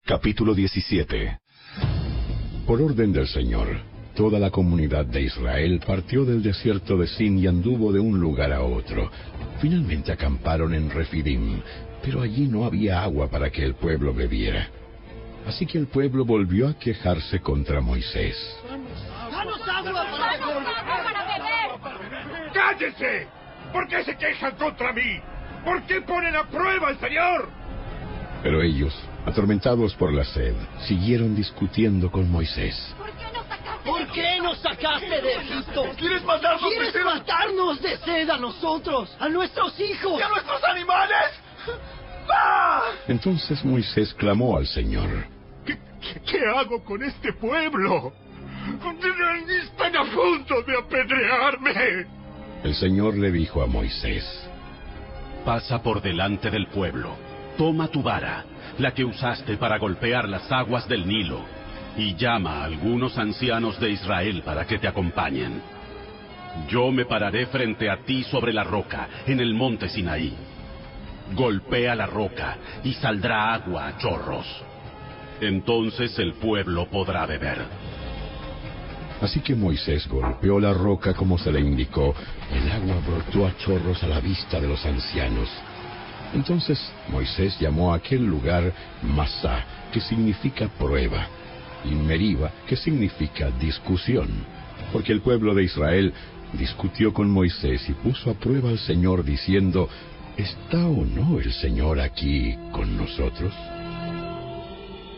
Capítulo 17. Por orden del Señor, toda la comunidad de Israel partió del desierto de Sin y anduvo de un lugar a otro. Finalmente acamparon en Refidim, pero allí no había agua para que el pueblo bebiera. Así que el pueblo volvió a quejarse contra Moisés. ¡Danos agua para beber! ¡Cállese! ¿Por qué se quejan contra mí? ¿Por qué ponen a prueba al Señor? Pero ellos, atormentados por la sed, siguieron discutiendo con Moisés. ¿Por qué nos sacaste de Egipto? ¿Quieres matarnos? ¿Quieres matarnos de sed a nosotros, a nuestros hijos? ¿Y a nuestros animales? ¡Ah! Entonces Moisés clamó al Señor. ¿Qué hago con este pueblo? Están a punto de apedrearme. El Señor le dijo a Moisés: Pasa por delante del pueblo, toma tu vara, la que usaste para golpear las aguas del Nilo, y llama a algunos ancianos de Israel para que te acompañen. Yo me pararé frente a ti sobre la roca, en el monte Sinaí. Golpea la roca, y saldrá agua a chorros. Entonces el pueblo podrá beber. Así que Moisés golpeó la roca como se le indicó. El agua brotó a chorros a la vista de los ancianos. Entonces Moisés llamó a aquel lugar Masá, que significa prueba, y Meriba, que significa discusión, porque el pueblo de Israel discutió con Moisés y puso a prueba al Señor diciendo: ¿está o no el Señor aquí con nosotros?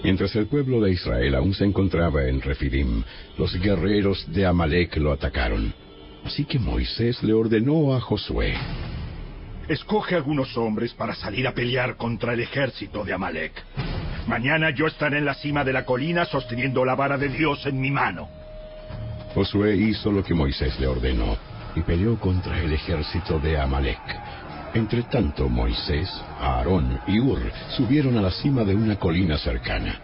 Mientras el pueblo de Israel aún se encontraba en Refidim, los guerreros de Amalek lo atacaron. Así que Moisés le ordenó a Josué: escoge algunos hombres para salir a pelear contra el ejército de Amalek. Mañana yo estaré en la cima de la colina sosteniendo la vara de Dios en mi mano. Josué hizo lo que Moisés le ordenó y peleó contra el ejército de Amalek. Entre tanto, Moisés, Aarón y Hur subieron a la cima de una colina cercana.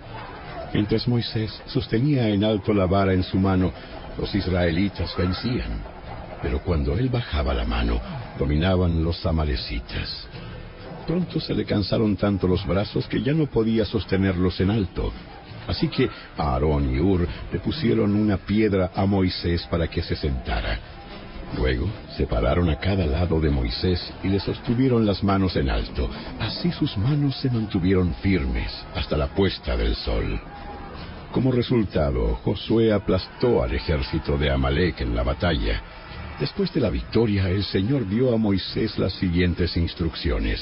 Mientras Moisés sostenía en alto la vara en su mano, los israelitas vencían. Pero cuando él bajaba la mano, dominaban los amalecitas. Pronto se le cansaron tanto los brazos que ya no podía sostenerlos en alto. Así que Aarón y Hur le pusieron una piedra a Moisés para que se sentara. Luego se pararon a cada lado de Moisés y le sostuvieron las manos en alto. Así sus manos se mantuvieron firmes hasta la puesta del sol. Como resultado, Josué aplastó al ejército de Amalek en la batalla. Después de la victoria, el Señor dio a Moisés las siguientes instrucciones: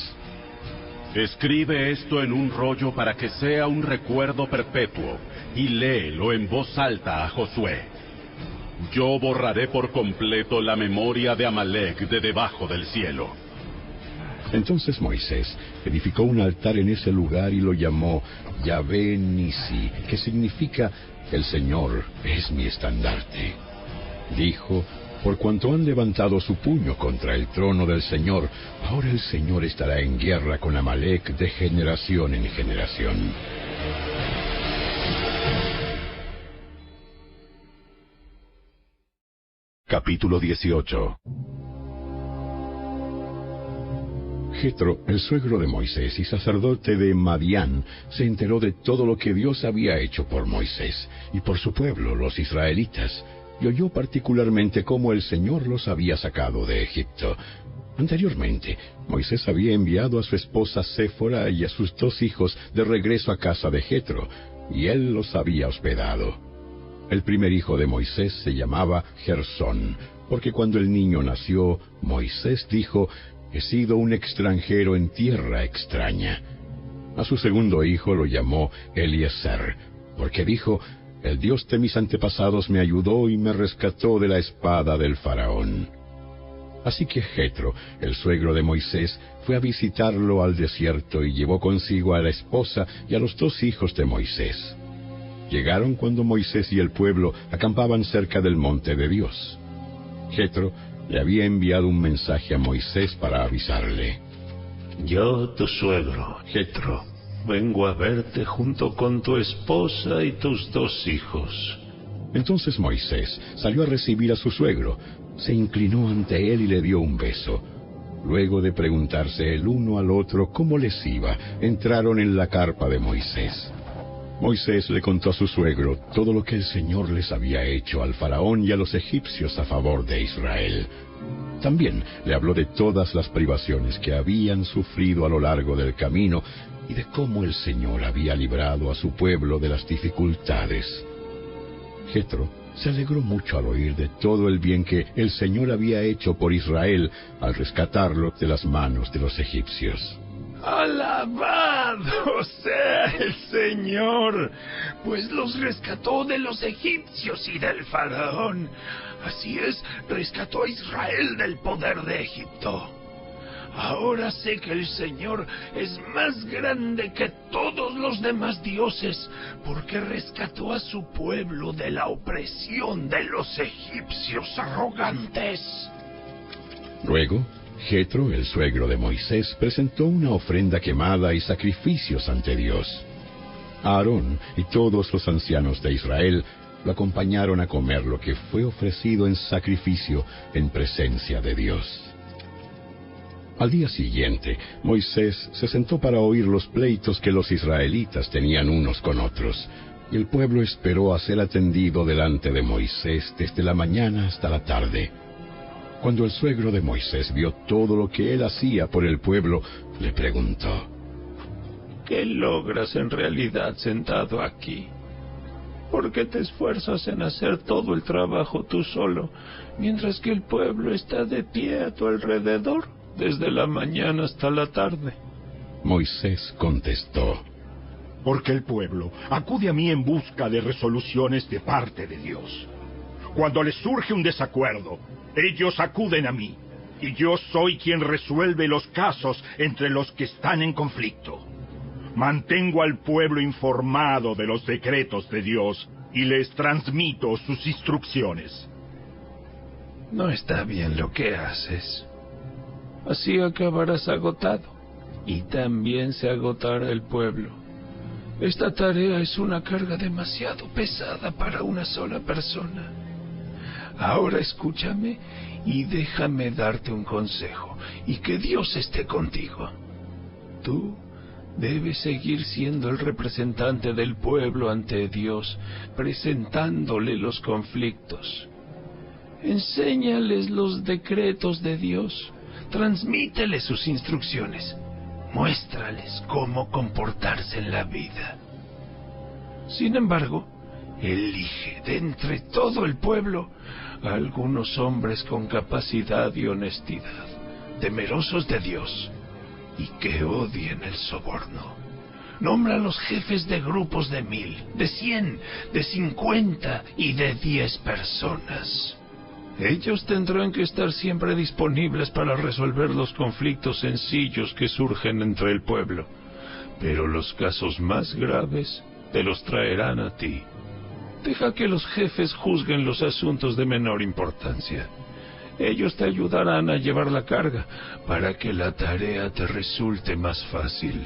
Escribe esto en un rollo para que sea un recuerdo perpetuo, y léelo en voz alta a Josué. Yo borraré por completo la memoria de Amalek de debajo del cielo. Entonces Moisés edificó un altar en ese lugar y lo llamó Yahvé Nisi, que significa: el Señor es mi estandarte. Dijo: por cuanto han levantado su puño contra el trono del Señor, ahora el Señor estará en guerra con Amalek de generación en generación. Capítulo 18. Jetro, el suegro de Moisés y sacerdote de Madián, se enteró de todo lo que Dios había hecho por Moisés y por su pueblo, los israelitas, y oyó particularmente cómo el Señor los había sacado de Egipto. Anteriormente, Moisés había enviado a su esposa Séfora y a sus 2 hijos de regreso a casa de Jetro, y él los había hospedado. El primer hijo de Moisés se llamaba Gersón, porque cuando el niño nació, Moisés dijo: he sido un extranjero en tierra extraña. A su segundo hijo lo llamó Eliezer, porque dijo: el Dios de mis antepasados me ayudó y me rescató de la espada del faraón. Así que Jetro, el suegro de Moisés, fue a visitarlo al desierto y llevó consigo a la esposa y a los 2 hijos de Moisés. Llegaron cuando Moisés y el pueblo acampaban cerca del monte de Dios. Jetro le había enviado un mensaje a Moisés para avisarle: yo, tu suegro, Jetro, vengo a verte junto con tu esposa y tus 2 hijos. Entonces Moisés salió a recibir a su suegro, se inclinó ante él y le dio un beso. Luego de preguntarse el uno al otro cómo les iba, entraron en la carpa de Moisés. Moisés le contó a su suegro todo lo que el Señor les había hecho al faraón y a los egipcios a favor de Israel. También le habló de todas las privaciones que habían sufrido a lo largo del camino y de cómo el Señor había librado a su pueblo de las dificultades. Jetro se alegró mucho al oír de todo el bien que el Señor había hecho por Israel al rescatarlo de las manos de los egipcios. ¡Alabado sea el Señor! Pues los rescató de los egipcios y del faraón. Así es, rescató a Israel del poder de Egipto. Ahora sé que el Señor es más grande que todos los demás dioses, porque rescató a su pueblo de la opresión de los egipcios arrogantes. Luego, Jetro, el suegro de Moisés, presentó una ofrenda quemada y sacrificios ante Dios. Aarón y todos los ancianos de Israel lo acompañaron a comer lo que fue ofrecido en sacrificio en presencia de Dios. Al día siguiente, Moisés se sentó para oír los pleitos que los israelitas tenían unos con otros, y el pueblo esperó a ser atendido delante de Moisés desde la mañana hasta la tarde. Cuando el suegro de Moisés vio todo lo que él hacía por el pueblo, le preguntó: ¿Qué logras en realidad sentado aquí? ¿Por qué te esfuerzas en hacer todo el trabajo tú solo, mientras que el pueblo está de pie a tu alrededor, desde la mañana hasta la tarde? Moisés contestó: Porque el pueblo acude a mí en busca de resoluciones de parte de Dios. Cuando les surge un desacuerdo, ellos acuden a mí, y yo soy quien resuelve los casos entre los que están en conflicto. Mantengo al pueblo informado de los decretos de Dios y les transmito sus instrucciones. No está bien lo que haces. Así acabarás agotado, y también se agotará el pueblo. Esta tarea es una carga demasiado pesada para una sola persona. Ahora escúchame y déjame darte un consejo, y que Dios esté contigo. Tú debes seguir siendo el representante del pueblo ante Dios, presentándole los conflictos. Enséñales los decretos de Dios, transmíteles sus instrucciones, muéstrales cómo comportarse en la vida. Sin embargo, elige de entre todo el pueblo a algunos hombres con capacidad y honestidad, temerosos de Dios y que odien el soborno. Nombra a los jefes de grupos de 1000, de 100, de 50 y de 10 personas. Ellos tendrán que estar siempre disponibles para resolver los conflictos sencillos que surgen entre el pueblo, pero los casos más graves te los traerán a ti. Deja que los jefes juzguen los asuntos de menor importancia. Ellos te ayudarán a llevar la carga para que la tarea te resulte más fácil.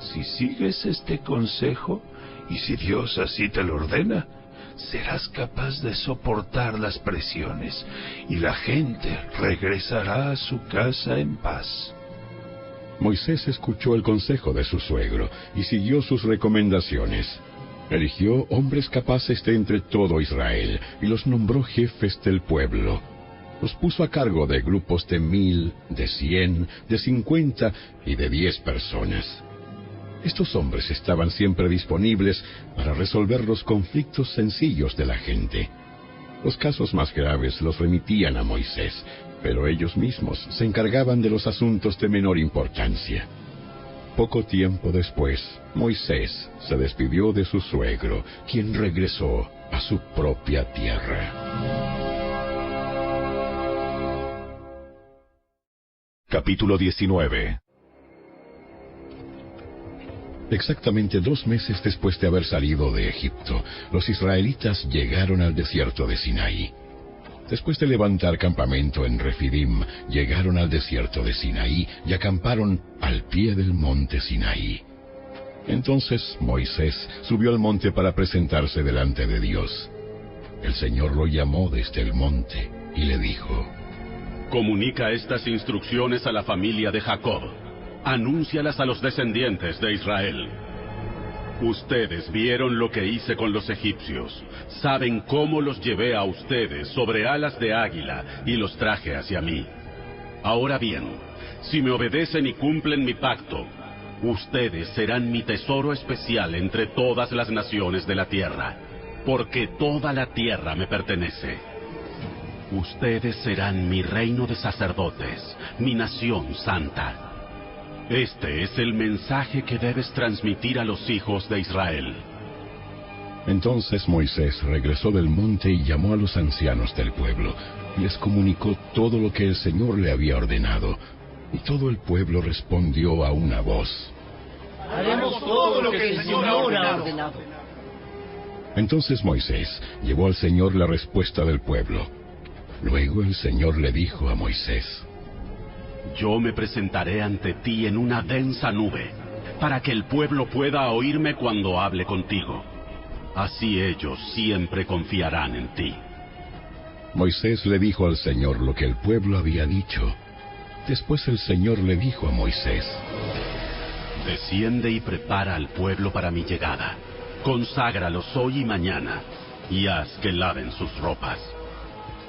Si sigues este consejo, y si Dios así te lo ordena, serás capaz de soportar las presiones, y la gente regresará a su casa en paz. Moisés escuchó el consejo de su suegro y siguió sus recomendaciones. Eligió hombres capaces de entre todo Israel y los nombró jefes del pueblo. Los puso a cargo de grupos de 1000, de 100, de 50 y de 10 personas. Estos hombres estaban siempre disponibles para resolver los conflictos sencillos de la gente. Los casos más graves los remitían a Moisés, pero ellos mismos se encargaban de los asuntos de menor importancia. Poco tiempo después, Moisés se despidió de su suegro, quien regresó a su propia tierra. Capítulo 19. Exactamente 2 meses después de haber salido de Egipto, los israelitas llegaron al desierto de Sinaí. Después de levantar campamento en Refidim, llegaron al desierto de Sinaí y acamparon al pie del monte Sinaí. Entonces Moisés subió al monte para presentarse delante de Dios. El Señor lo llamó desde el monte y le dijo: Comunica estas instrucciones a la familia de Jacob. Anúncialas a los descendientes de Israel. Ustedes vieron lo que hice con los egipcios. Saben cómo los llevé a ustedes sobre alas de águila y los traje hacia mí. Ahora bien, si me obedecen y cumplen mi pacto, ustedes serán mi tesoro especial entre todas las naciones de la tierra, porque toda la tierra me pertenece. Ustedes serán mi reino de sacerdotes, mi nación santa. Este es el mensaje que debes transmitir a los hijos de Israel. Entonces Moisés regresó del monte y llamó a los ancianos del pueblo, y les comunicó todo lo que el Señor le había ordenado. Y todo el pueblo respondió a una voz: Haremos todo lo que el Señor ha ordenado. Entonces Moisés llevó al Señor la respuesta del pueblo. Luego el Señor le dijo a Moisés: Yo me presentaré ante ti en una densa nube, para que el pueblo pueda oírme cuando hable contigo. Así ellos siempre confiarán en ti. Moisés le dijo al Señor lo que el pueblo había dicho. Después el Señor le dijo a Moisés: Desciende y prepara al pueblo para mi llegada. Conságralos hoy y mañana, y haz que laven sus ropas.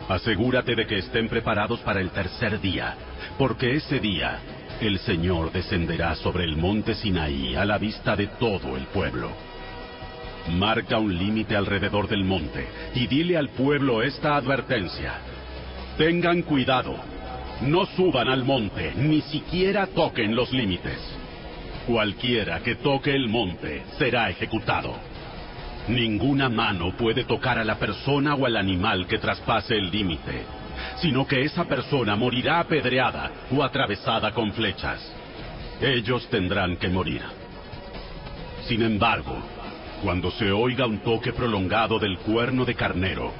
Asegúrate de que estén preparados para el tercer día, porque ese día el Señor descenderá sobre el monte Sinaí a la vista de todo el pueblo. Marca un límite alrededor del monte y dile al pueblo esta advertencia: tengan cuidado, no suban al monte, ni siquiera toquen los límites. Cualquiera que toque el monte será ejecutado. Ninguna mano puede tocar a la persona o al animal que traspase el límite, sino que esa persona morirá apedreada o atravesada con flechas. Ellos tendrán que morir. Sin embargo, cuando se oiga un toque prolongado del cuerno de carnero,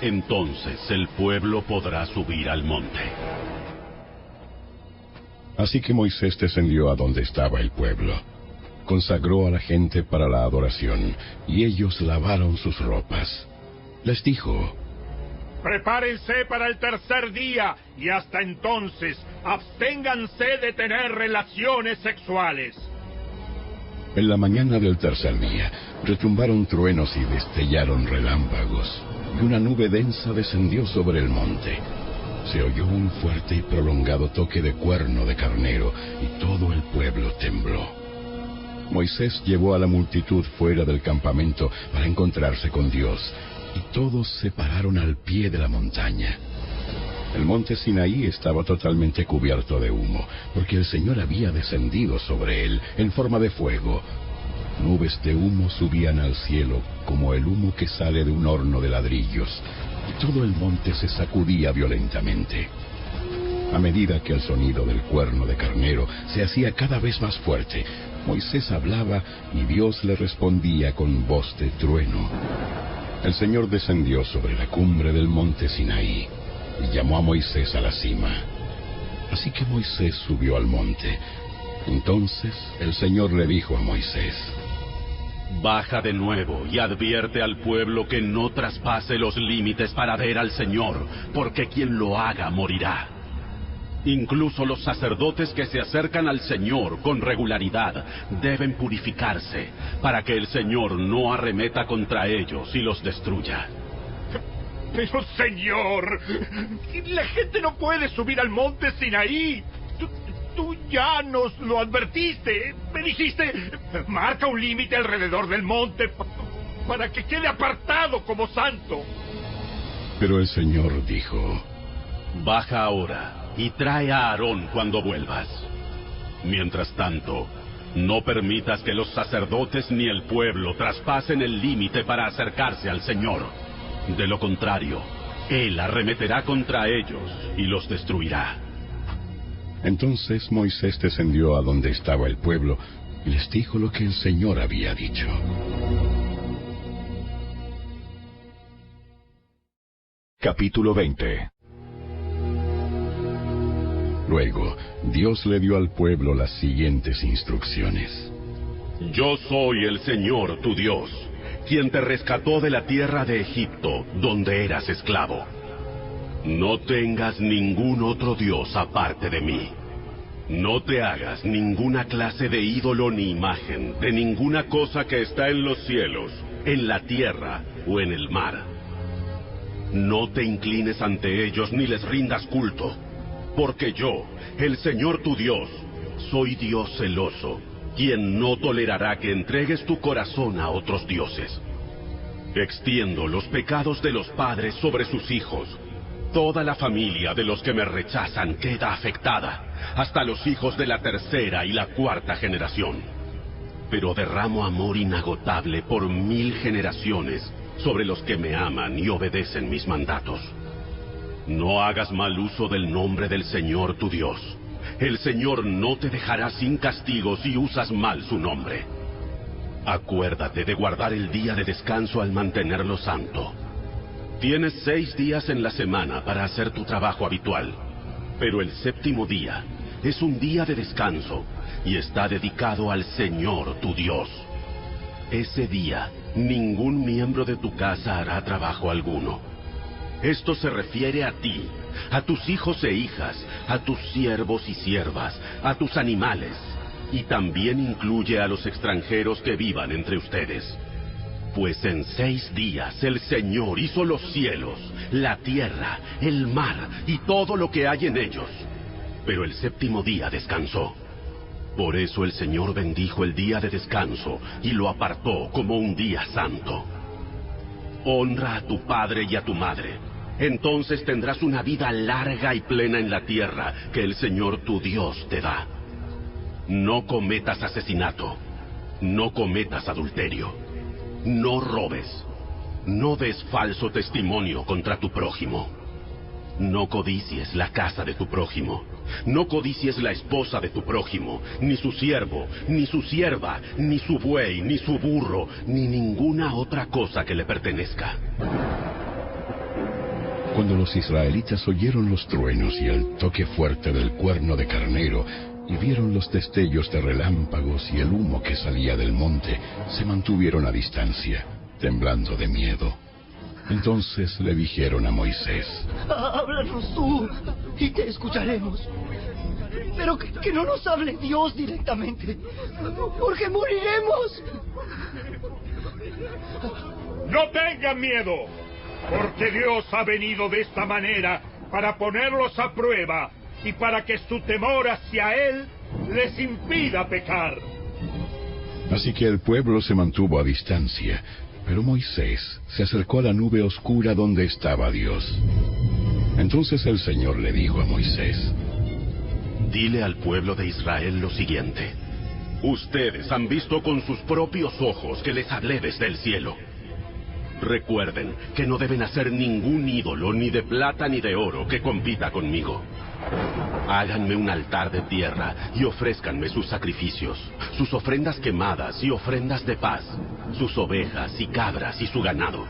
entonces el pueblo podrá subir al monte. Así que Moisés descendió a donde estaba el pueblo. Consagró a la gente para la adoración, y ellos lavaron sus ropas. Les dijo: Prepárense para el tercer día, y hasta entonces absténganse de tener relaciones sexuales. En la mañana del tercer día, retumbaron truenos y destellaron relámpagos, y una nube densa descendió sobre el monte. Se oyó un fuerte y prolongado toque de cuerno de carnero, y todo el pueblo tembló. Moisés llevó a la multitud fuera del campamento para encontrarse con Dios, y todos se pararon al pie de la montaña. El monte Sinaí estaba totalmente cubierto de humo, porque el Señor había descendido sobre él en forma de fuego. Nubes de humo subían al cielo como el humo que sale de un horno de ladrillos, y todo el monte se sacudía violentamente. A medida que el sonido del cuerno de carnero se hacía cada vez más fuerte, Moisés hablaba y Dios le respondía con voz de trueno. El Señor descendió sobre la cumbre del monte Sinaí y llamó a Moisés a la cima. Así que Moisés subió al monte. Entonces el Señor le dijo a Moisés: Baja de nuevo y advierte al pueblo que no traspase los límites para ver al Señor, porque quien lo haga morirá. Incluso los sacerdotes que se acercan al Señor con regularidad deben purificarse, para que el Señor no arremeta contra ellos y los destruya. Pero, Señor, la gente no puede subir al monte Sinaí. Tú ya nos lo advertiste. Me dijiste: marca un límite alrededor del monte para que quede apartado como santo. Pero el Señor dijo: Baja ahora y trae a Aarón cuando vuelvas. Mientras tanto, no permitas que los sacerdotes ni el pueblo traspasen el límite para acercarse al Señor. De lo contrario, Él arremeterá contra ellos y los destruirá. Entonces Moisés descendió a donde estaba el pueblo y les dijo lo que el Señor había dicho. Capítulo 20. Luego, Dios le dio al pueblo las siguientes instrucciones. Yo soy el Señor tu Dios, quien te rescató de la tierra de Egipto, donde eras esclavo. No tengas ningún otro Dios aparte de mí. No te hagas ninguna clase de ídolo ni imagen de ninguna cosa que está en los cielos, en la tierra o en el mar. No te inclines ante ellos ni les rindas culto, porque yo, el Señor tu Dios, soy Dios celoso, quien no tolerará que entregues tu corazón a otros dioses. Extiendo los pecados de los padres sobre sus hijos. Toda la familia de los que me rechazan queda afectada, hasta los hijos de la tercera y la cuarta generación. Pero derramo amor inagotable por 1000 generaciones sobre los que me aman y obedecen mis mandatos. No hagas mal uso del nombre del Señor tu Dios. El Señor no te dejará sin castigo si usas mal su nombre. Acuérdate de guardar el día de descanso al mantenerlo santo. Tienes 6 días en la semana para hacer tu trabajo habitual, pero el séptimo día es un día de descanso y está dedicado al Señor tu Dios. Ese día, ningún miembro de tu casa hará trabajo alguno. Esto se refiere a ti, a tus hijos e hijas, a tus siervos y siervas, a tus animales, y también incluye a los extranjeros que vivan entre ustedes. Pues en 6 días el Señor hizo los cielos, la tierra, el mar y todo lo que hay en ellos. Pero el séptimo día descansó. Por eso el Señor bendijo el día de descanso y lo apartó como un día santo. Honra a tu padre y a tu madre. Entonces tendrás una vida larga y plena en la tierra que el Señor tu Dios te da. No cometas asesinato. No cometas adulterio. No robes. No des falso testimonio contra tu prójimo. No codicies la casa de tu prójimo. No codicies la esposa de tu prójimo, ni su siervo, ni su sierva, ni su buey, ni su burro, ni ninguna otra cosa que le pertenezca. Cuando los israelitas oyeron los truenos y el toque fuerte del cuerno de carnero, y vieron los destellos de relámpagos y el humo que salía del monte, se mantuvieron a distancia, temblando de miedo. Entonces le dijeron a Moisés: Háblanos tú, y te escucharemos. Pero que no nos hable Dios directamente, porque moriremos. No tengan miedo, porque Dios ha venido de esta manera para ponerlos a prueba y para que su temor hacia Él les impida pecar. Así que el pueblo se mantuvo a distancia, pero Moisés se acercó a la nube oscura donde estaba Dios. Entonces el Señor le dijo a Moisés: Dile al pueblo de Israel lo siguiente. Ustedes han visto con sus propios ojos que les hablé desde el cielo. Recuerden que no deben hacer ningún ídolo, ni de plata ni de oro, que compita conmigo. Háganme un altar de tierra y ofrézcanme sus sacrificios, sus ofrendas quemadas y ofrendas de paz, sus ovejas y cabras y su ganado.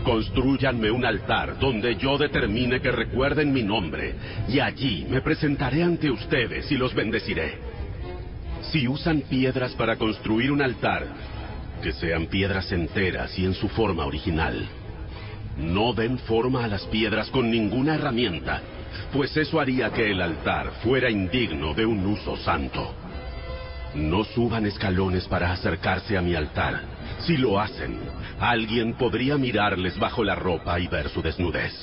Constrúyanme un altar donde yo determine que recuerden mi nombre, y allí me presentaré ante ustedes y los bendeciré. Si usan piedras para construir un altar, que sean piedras enteras y en su forma original. No den forma a las piedras con ninguna herramienta, pues eso haría que el altar fuera indigno de un uso santo. No suban escalones para acercarse a mi altar. Si lo hacen, alguien podría mirarles bajo la ropa y ver su desnudez.